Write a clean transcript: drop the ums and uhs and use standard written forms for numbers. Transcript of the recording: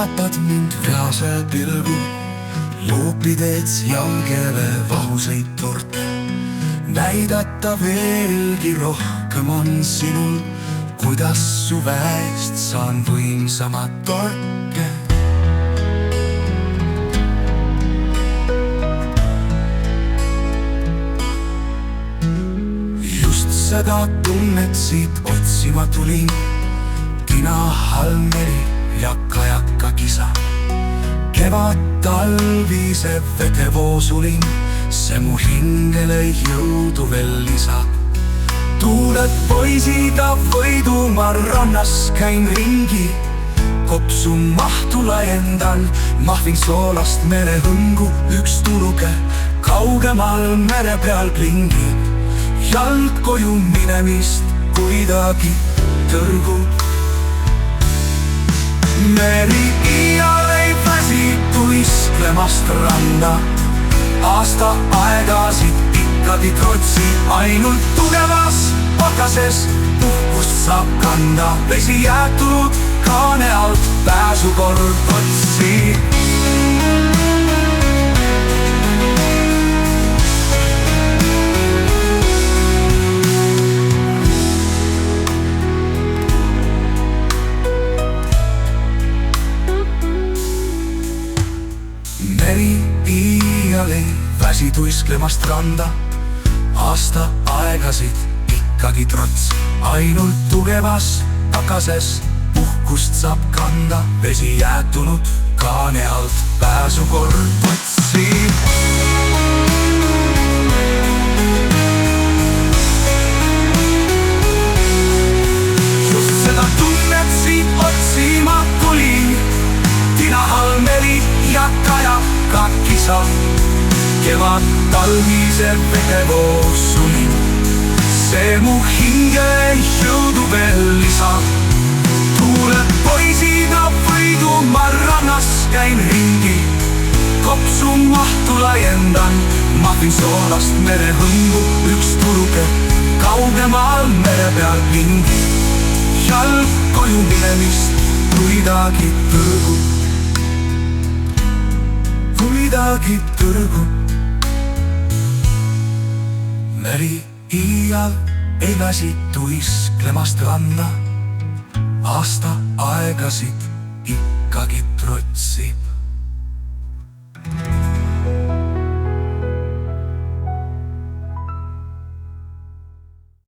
vaatad mind rease pilgu, luupideed jalgele vahuseid torke. Näidata veelgi rohkem on sinul, kuidas suvest saan võimsamat torke. Just seda tunnet siit otsima tulin, tina all meri ja kajaka kisa. Kevad talvise vedevoosulin, see mu hingele jõudu veel lisab. Tuuled poisida Võidumaa rannas käin ringi, kopsu mahtu laiendan, mahvin soolast merehõngu. Üks tuluke kaugemal mere peal klingib, jalg koju minemist kuidagi tõrgub. Meri iial ei väsi tuisklemast randa, aasta aegasid ikkagi trotsi. Ainult tugevas pakases puhkust saab kanda, vesi jäätunud kaane alt pääsukord otsi. Meri iial ei väsi tuisklemast randa, aasta aegasid ikkagi trots. Ainult tugevas pakases puhkust saab kanda, vesi jäätunud kaane alt pääsukord otsi. Just seda tunnet siit otsima tulin, tina all meri ja kajaka kisa. Kevad talvise vedevoosulin, see mu hinge jõudu veel lisab. Tuuled poisida Võidumaa rannas käin ringi, kopsu mahtu laiendan, mahvin soolast merehõngu. Üks tuluke kaugemal mere peal klingib, jalg koju minemist kuidagi tõrgub. Kuidagi tõrgub. Meri iial ei väsi tuisklemast randa, aasta aegasid ikkagi trotsi.